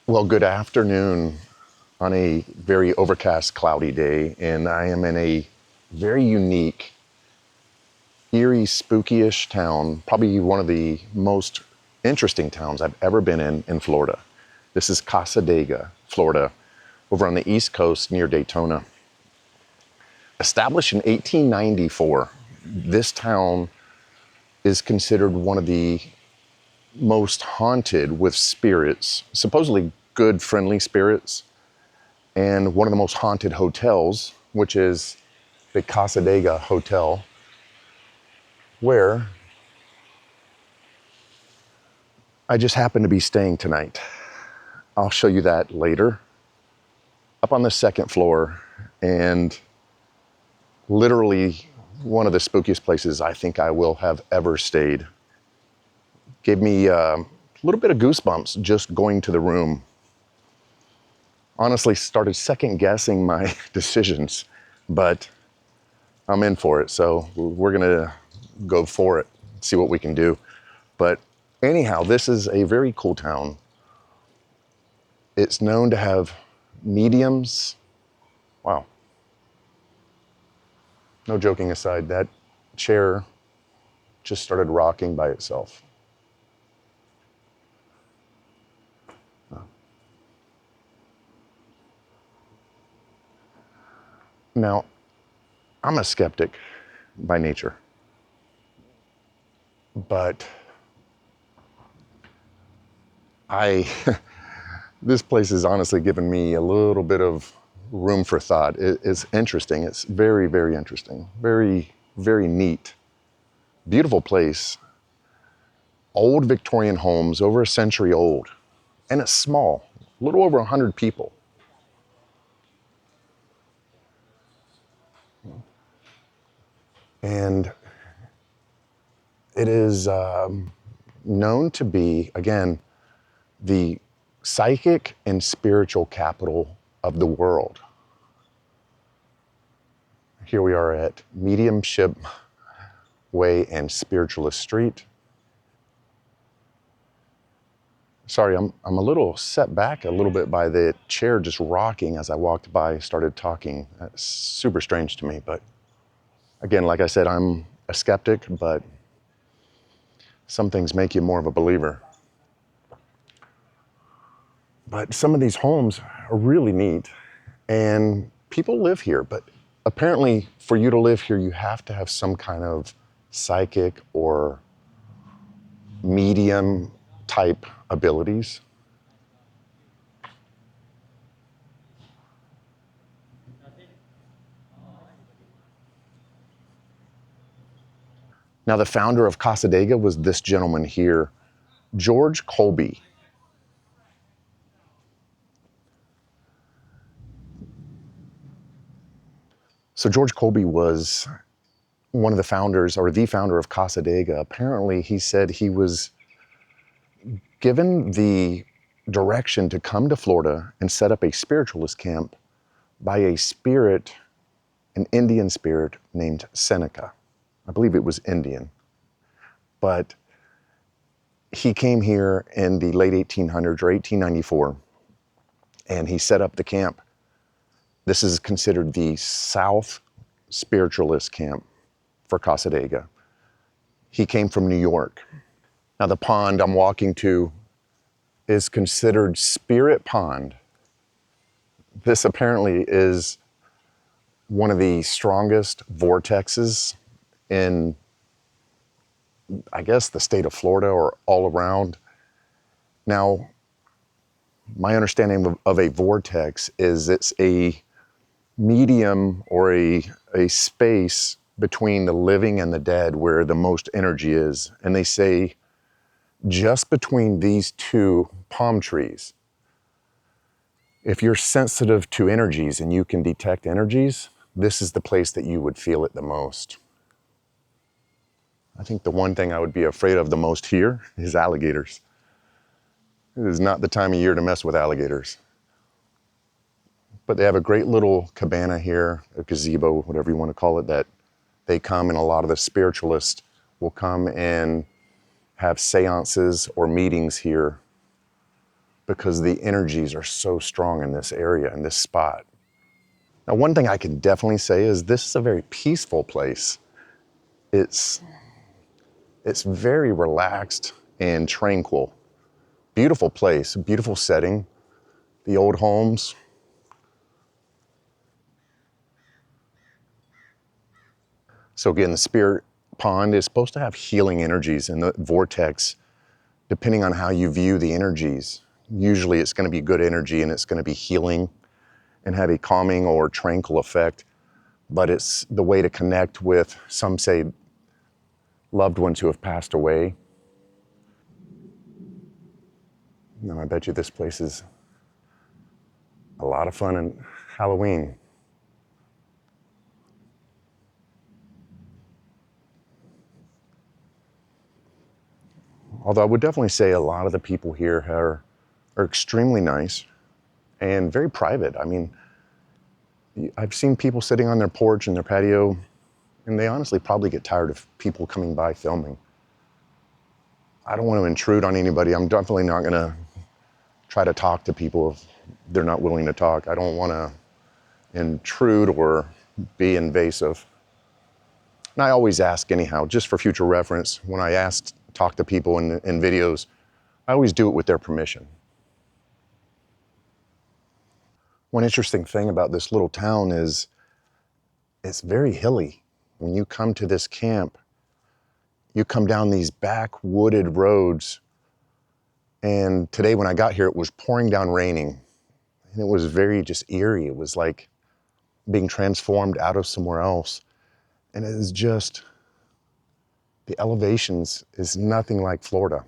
Well, good afternoon on a very overcast, cloudy day, and I am in a very unique, eerie, spooky-ish town, probably one of the most interesting towns I've ever been in Florida. This is Cassadaga, Florida, over on the East Coast near Daytona. Established in 1894, this town is considered one of the most haunted with spirits, supposedly good, friendly spirits, and one of the most haunted hotels, which is the Cassadaga Hotel, where I just happen to be staying tonight. I'll show you that later. Up on the second floor, and literally one of the spookiest places I think I will have ever stayed. Gave me a little bit of goosebumps just going to the room. Honestly, started second guessing my decisions, but I'm in for it, so we're gonna go for it, see what we can do. But anyhow, this is a very cool town. It's known to have mediums. Wow. No joking aside, that chair just started rocking by itself. Now, I'm a skeptic by nature, but this place has honestly given me a little bit of room for thought. It's interesting. It's very, very interesting. Very, very neat. Beautiful place. Old Victorian homes, over a century old. And it's small, a little over 100 people. And it is known to be, again, the psychic and spiritual capital of the world. Here we are at Mediumship Way and Spiritualist Street. Sorry, I'm a little set back a little bit by the chair just rocking as I walked by, started talking. That's super strange to me, but again, like I said, I'm a skeptic, but some things make you more of a believer. But some of these homes are really neat, and people live here, but apparently for you to live here, you have to have some kind of psychic or medium type abilities. Now, the founder of Cassadaga was this gentleman here, George Colby. So George Colby was one of the founders, or the founder of Cassadaga. Apparently, he said he was given the direction to come to Florida and set up a spiritualist camp by a spirit, an Indian spirit named Seneca. I believe it was Indian. But he came here in the late 1800s or 1894, and he set up the camp. This is considered the South Spiritualist camp for Cassadaga. He came from New York. Now, the pond I'm walking to is considered Spirit Pond. This apparently is one of the strongest vortexes in, I guess, the state of Florida or all around. Now, my understanding of a vortex is it's a medium or a space between the living and the dead where the most energy is. And they say just between these two palm trees, if you're sensitive to energies and you can detect energies, this is the place that you would feel it the most. I think the one thing I would be afraid of the most here is alligators. It is not the time of year to mess with alligators. But they have a great little cabana here, a gazebo, whatever you want to call it, that they come, and a lot of the spiritualists will come and have seances or meetings here because the energies are so strong in this area, in this spot. Now, one thing I can definitely say is this is a very peaceful place. It's very relaxed and tranquil. Beautiful place, beautiful setting. The old homes. So again, the spirit pond is supposed to have healing energies in the vortex, depending on how you view the energies. Usually it's going to be good energy and it's going to be healing and have a calming or tranquil effect. But it's the way to connect with, some say, loved ones who have passed away. Now, I bet you this place is a lot of fun in Halloween. Although I would definitely say a lot of the people here are extremely nice and very private. I mean, I've seen people sitting on their porch and their patio, and they honestly probably get tired of people coming by filming. I don't want to intrude on anybody. I'm definitely not going to try to talk to people if they're not willing to talk. I don't want to intrude or be invasive. And I always ask anyhow, just for future reference, when I talk to people in videos, I always do it with their permission. One interesting thing about this little town is it's very hilly. When you come to this camp, you come down these back wooded roads. And today when I got here, it was pouring down raining. And it was very just eerie. It was like being transformed out of somewhere else. And it is just, the elevations is nothing like Florida.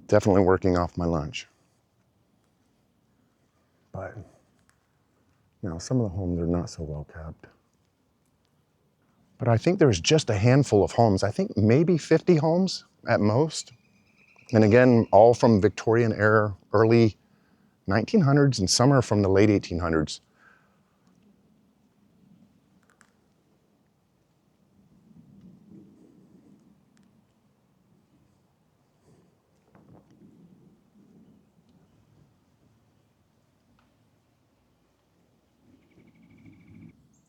Definitely working off my lunch. But, you know, some of the homes are not so well kept. But I think there's just a handful of homes. I think maybe 50 homes at most. And again, all from Victorian era, early 1900s, and some are from the late 1800s.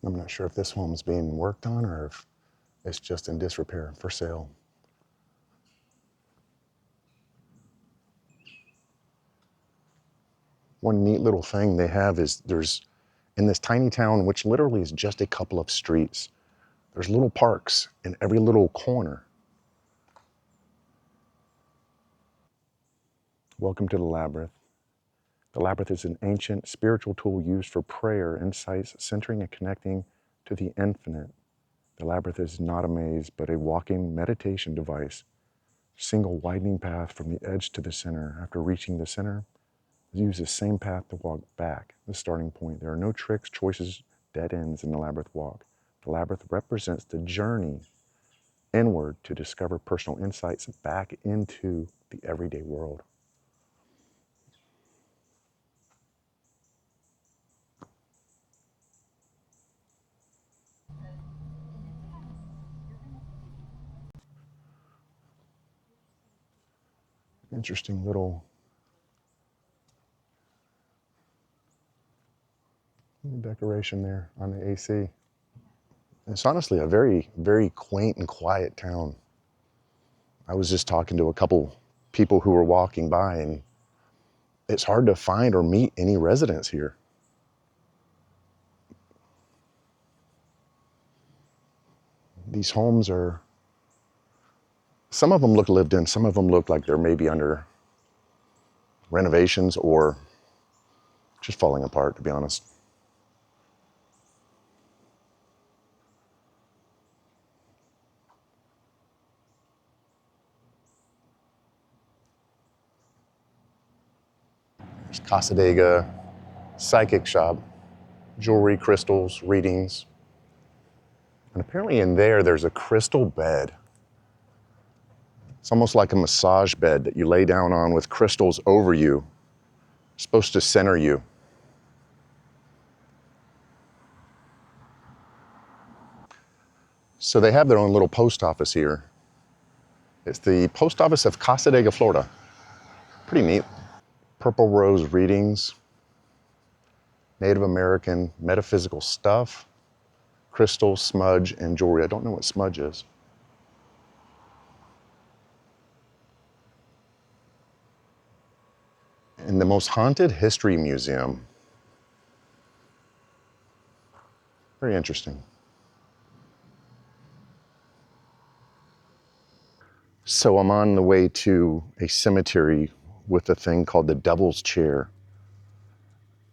I'm not sure if this home's being worked on or if it's just in disrepair for sale. One neat little thing they have is there's, in this tiny town, which literally is just a couple of streets, there's little parks in every little corner. Welcome to the labyrinth. The labyrinth is an ancient spiritual tool used for prayer, insights, centering and connecting to the infinite. The labyrinth is not a maze, but a walking meditation device. Single widening path from the edge to the center. After reaching the center, use the same path to walk back, the starting point. There are no tricks, choices, dead ends in the labyrinth walk. The labyrinth represents the journey inward to discover personal insights back into the everyday world. Interesting little decoration there on the AC. It's honestly a very, very quaint and quiet town. I was just talking to a couple people who were walking by, and it's hard to find or meet any residents here. These homes are, some of them look lived in, some of them look like they're maybe under renovations or just falling apart, to be honest. There's Cassadaga Psychic Shop, jewelry, crystals, readings. And apparently in there's a crystal bed. It's almost like a massage bed that you lay down on with crystals over you. supposed to center you. So they have their own little post office here. It's the post office of Cassadaga, Florida. Pretty neat. Purple Rose readings, Native American metaphysical stuff, crystals, smudge, and jewelry. I don't know what smudge is. In the most haunted history museum. Very interesting. So I'm on the way to a cemetery with a thing called the Devil's Chair.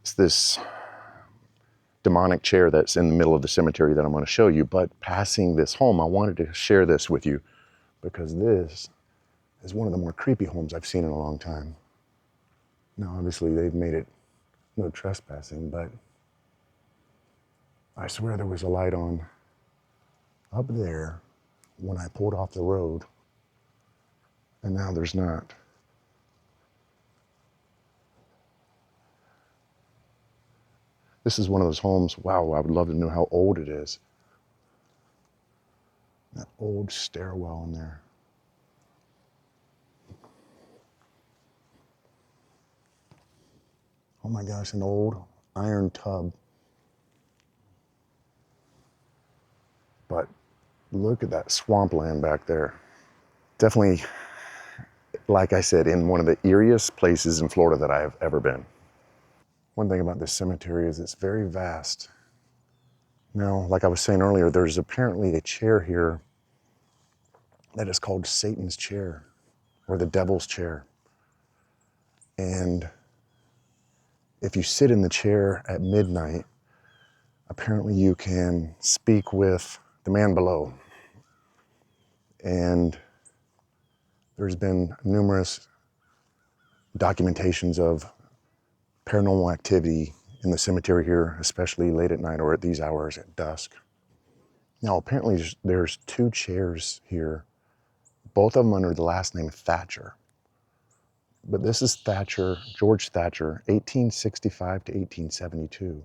It's this demonic chair that's in the middle of the cemetery that I'm going to show you. But passing this home, I wanted to share this with you because this is one of the more creepy homes I've seen in a long time. Now, obviously, they've made it no trespassing, but I swear there was a light on up there when I pulled off the road, and now there's not. This is one of those homes, wow, I would love to know how old it is. That old stairwell in there. Oh my gosh, an old iron tub. But look at that swampland back there. Definitely, like I said, in one of the eeriest places in Florida that I have ever been. One thing about this cemetery is it's very vast. Now, like I was saying earlier, there's apparently a chair here that is called Satan's chair or the devil's chair. And if you sit in the chair at midnight, apparently you can speak with the man below. And there's been numerous documentations of paranormal activity in the cemetery here, especially late at night or at these hours at dusk. Now, apparently there's two chairs here, both of them under the last name Thatcher. But this is Thatcher, George Thatcher, 1865 to 1872.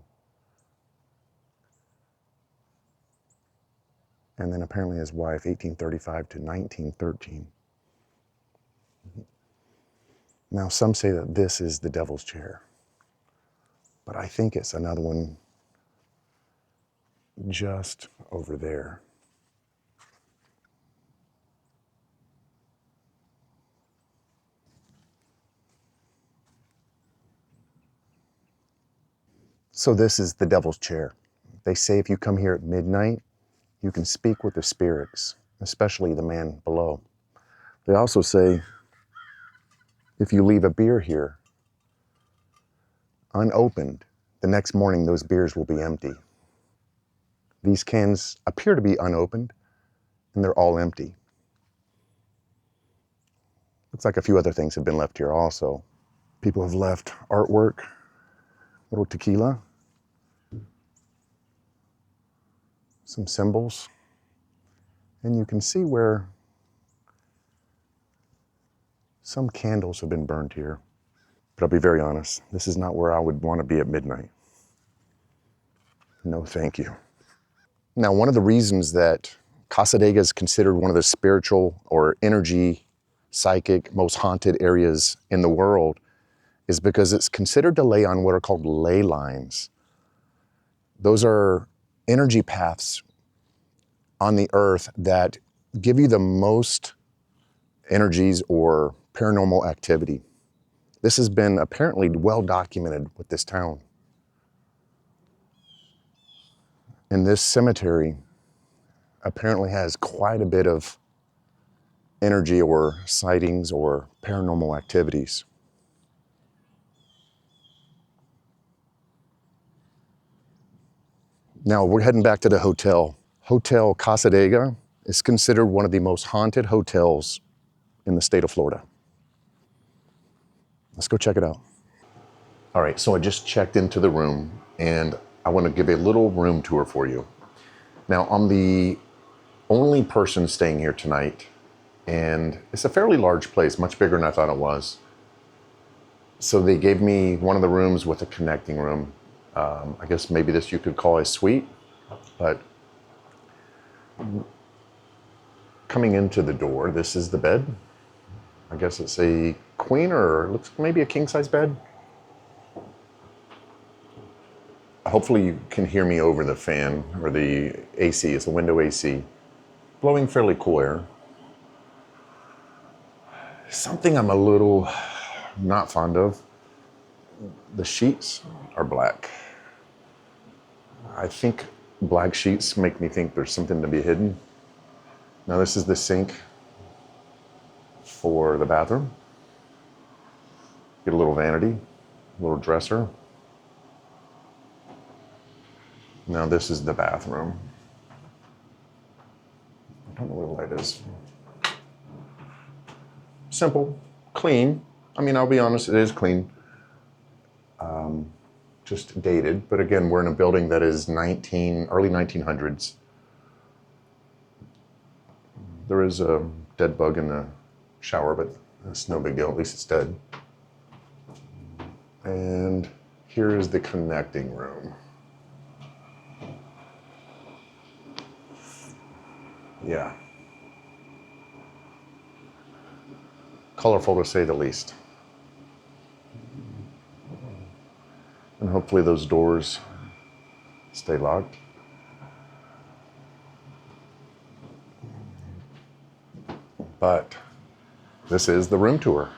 And then apparently his wife, 1835 to 1913. Now, some say that this is the devil's chair, but I think it's another one just over there. So this is the devil's chair. They say if you come here at midnight, you can speak with the spirits, especially the man below. They also say if you leave a beer here unopened, the next morning those beers will be empty. These cans appear to be unopened, and they're all empty. Looks like a few other things have been left here also. People have left artwork, little tequila, some symbols, and you can see where some candles have been burned here. But I'll be very honest, this is not where I would want to be at midnight. No, thank you. Now, one of the reasons that Cassadaga is considered one of the spiritual or energy, psychic, most haunted areas in the world is because it's considered to lay on what are called ley lines. Those are energy paths on the earth that give you the most energies or paranormal activity. This has been apparently well documented with this town. And this cemetery apparently has quite a bit of energy or sightings or paranormal activities. Now we're heading back to the hotel. Hotel Cassadaga is considered one of the most haunted hotels in the state of Florida. Let's go check it out. All right, so I just checked into the room and I want to give a little room tour for you. Now, I'm the only person staying here tonight, and it's a fairly large place, much bigger than I thought it was. So they gave me one of the rooms with a connecting room. I guess maybe this you could call a suite, but coming into the door, this is the bed. I guess it's a queen or looks maybe a king size bed. Hopefully you can hear me over the fan or the AC. It's a window AC, blowing fairly cool air. Something I'm a little not fond of. The sheets are black. I think black sheets make me think there's something to be hidden. Now this is the sink for the bathroom. Get a little vanity, a little dresser. Now this is the bathroom. I don't know where the light is. Simple, clean. I mean, I'll be honest, it is clean. Just dated, but again, we're in a building that is early 1900s. There is a dead bug in the shower, but that's no big deal, at least it's dead. And here is the connecting room. Yeah. Colorful to say the least. And hopefully those doors stay locked. But this is the room tour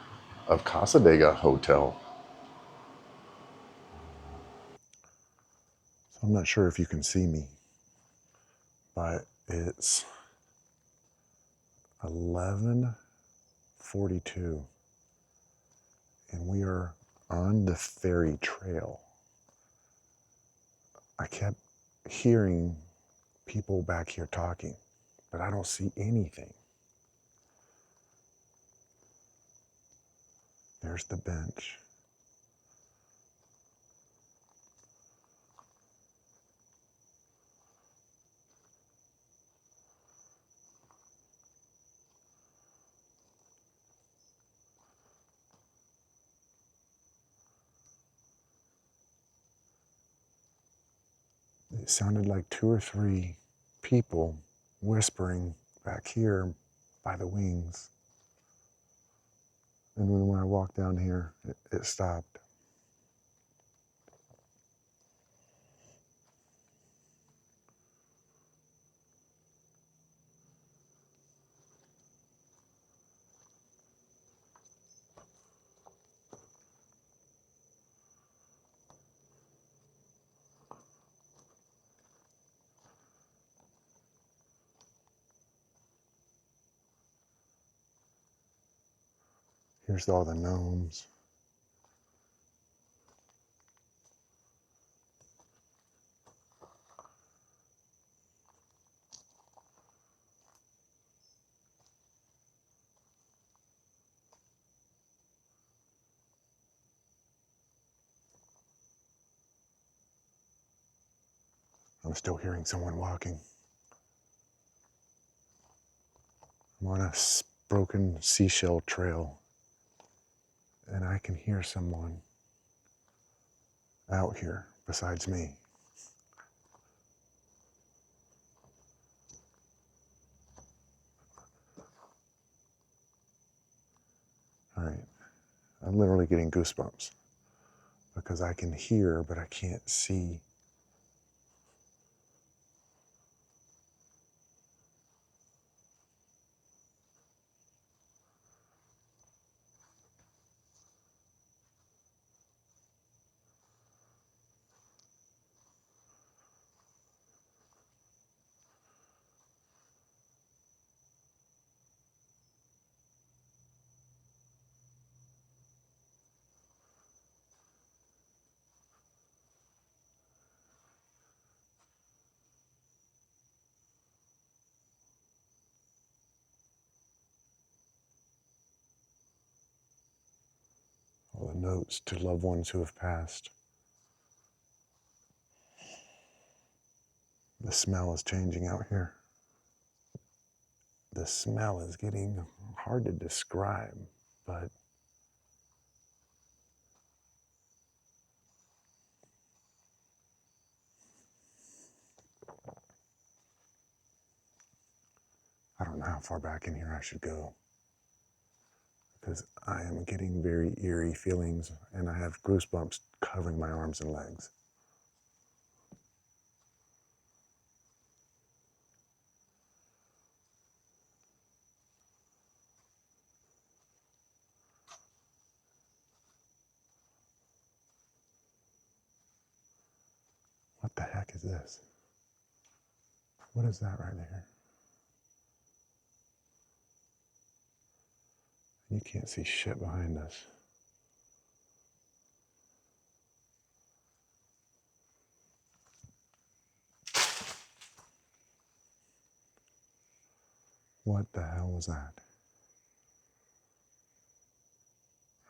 of Cassadaga Hotel. So I'm not sure if you can see me, but it's 11:42 and we are on the ferry trail. I kept hearing people back here talking, but I don't see anything. There's the bench. It sounded like 2 or 3 people whispering back here by the wings. And when I walked down here, it stopped. Here's all the gnomes. I'm still hearing someone walking. I'm on a broken seashell trail, and I can hear someone out here besides me. All right, I'm literally getting goosebumps because I can hear, but I can't see. All the notes to loved ones who have passed. The smell is changing out here. The smell is getting hard to describe, but know how far back in here I should go, because I am getting very eerie feelings and I have goosebumps covering my arms and legs. What the heck is this? What is that right there? You can't see shit behind us. What the hell was that?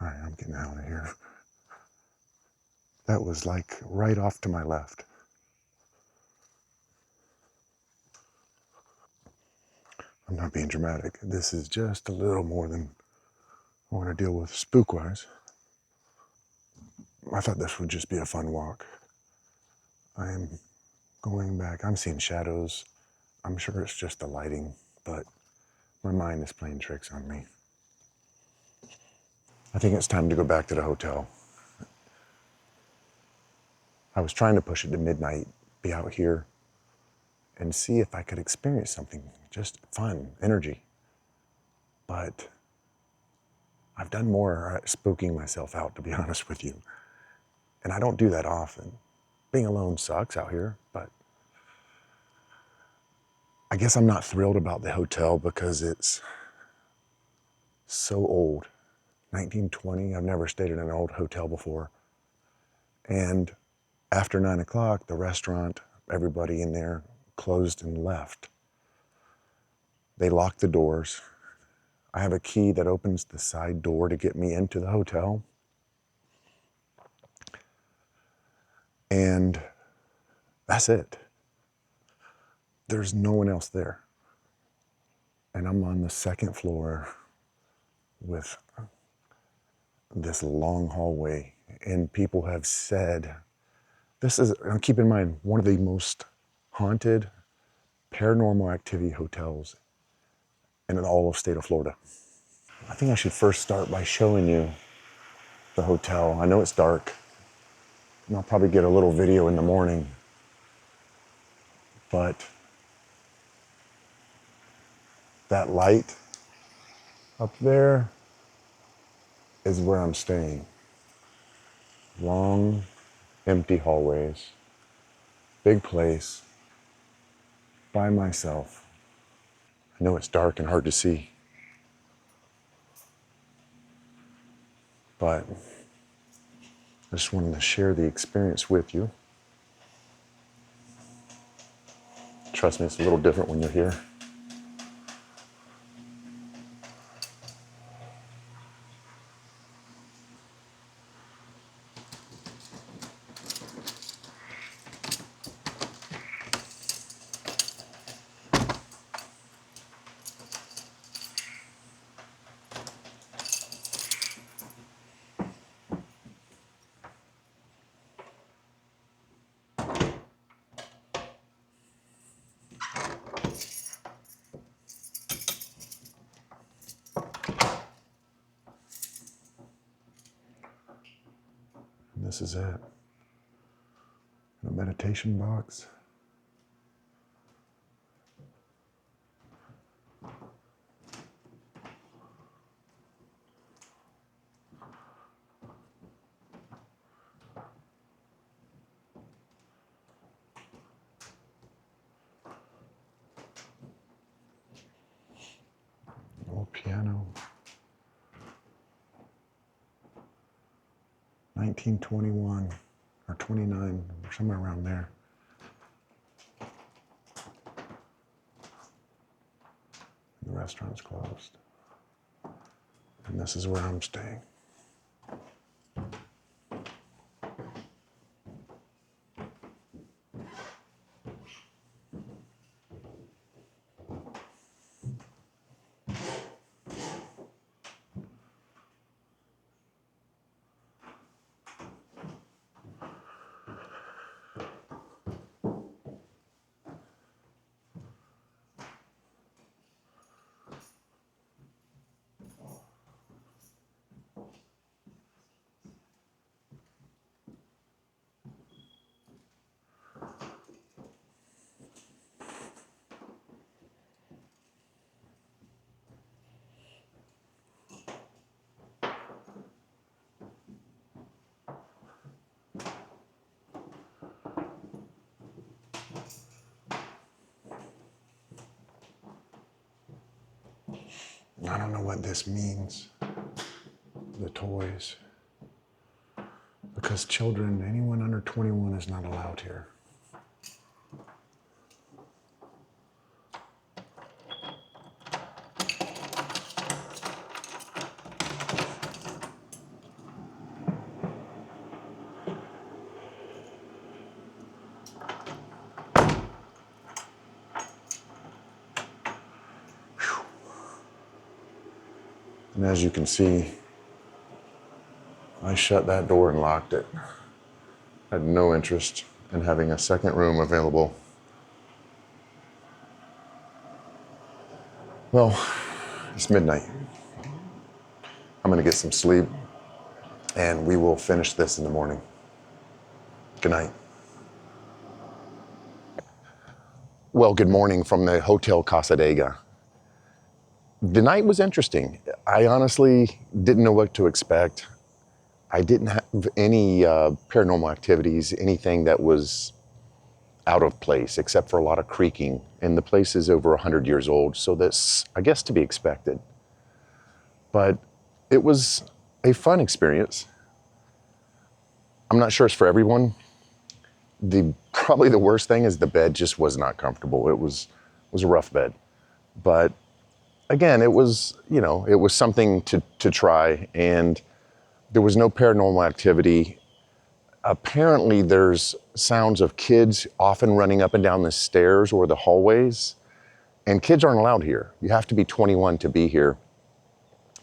All right, I'm getting out of here. That was like right off to my left. I'm not being dramatic. This is just a little more than I want to deal with spook-wise. I thought this would just be a fun walk. I am going back. I'm seeing shadows. I'm sure it's just the lighting, but my mind is playing tricks on me. I think it's time to go back to the hotel. I was trying to push it to midnight, be out here, and see if I could experience something, just fun, energy. But I've done more spooking myself out, to be honest with you. And I don't do that often. Being alone sucks out here, but I guess I'm not thrilled about the hotel because it's so old. 1920, I've never stayed in an old hotel before. And after 9 o'clock, the restaurant, everybody in there closed and left. They locked the doors. I have a key that opens the side door to get me into the hotel. And that's it. There's no one else there. And I'm on the second floor with this long hallway. And people have said, this is, and keep in mind, one of the most haunted paranormal activity hotels in all of the state of Florida. I think I should first start by showing you the hotel. I know it's dark, and I'll probably get a little video in the morning, but that light up there is where I'm staying. Long, empty hallways, big place, by myself. I know it's dark and hard to see, but I just wanted to share the experience with you. Trust me, it's a little different when you're here. And this is it. A meditation box. Old piano. 1921 or 29, or somewhere around there. The restaurant's closed. And this is where I'm staying. I don't know what this means, the toys, because children, anyone under 21 is not allowed here. And as you can see, I shut that door and locked it. I had no interest in having a second room available. Well, it's midnight. I'm gonna get some sleep and we will finish this in the morning. Good night. Well, good morning from the Hotel Cassadaga. The night was interesting. I honestly didn't know what to expect. I didn't have any paranormal activities, anything that was out of place, except for a lot of creaking. And the place is over 100 years old, so that's, I guess, to be expected. But it was a fun experience. I'm not sure it's for everyone. Probably the worst thing is the bed just was not comfortable. It was a rough bed. But again, it was, it was something to try, and there was no paranormal activity. Apparently there's sounds of kids often running up and down the stairs or the hallways, and kids aren't allowed here. You have to be 21 to be here.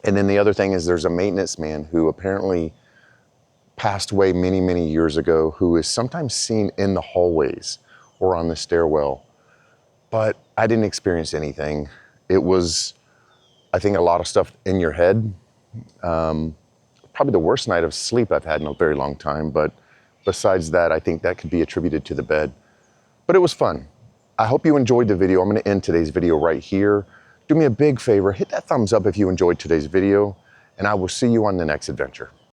And then the other thing is there's a maintenance man who apparently passed away many, many years ago, who is sometimes seen in the hallways or on the stairwell. But I didn't experience anything. It was, I think, a lot of stuff in your head. Probably the worst night of sleep I've had in a very long time, but besides that, I think that could be attributed to the bed. But it was fun. I hope you enjoyed the video. I'm gonna end today's video right here. Do me a big favor, hit that thumbs up if you enjoyed today's video, and I will see you on the next adventure.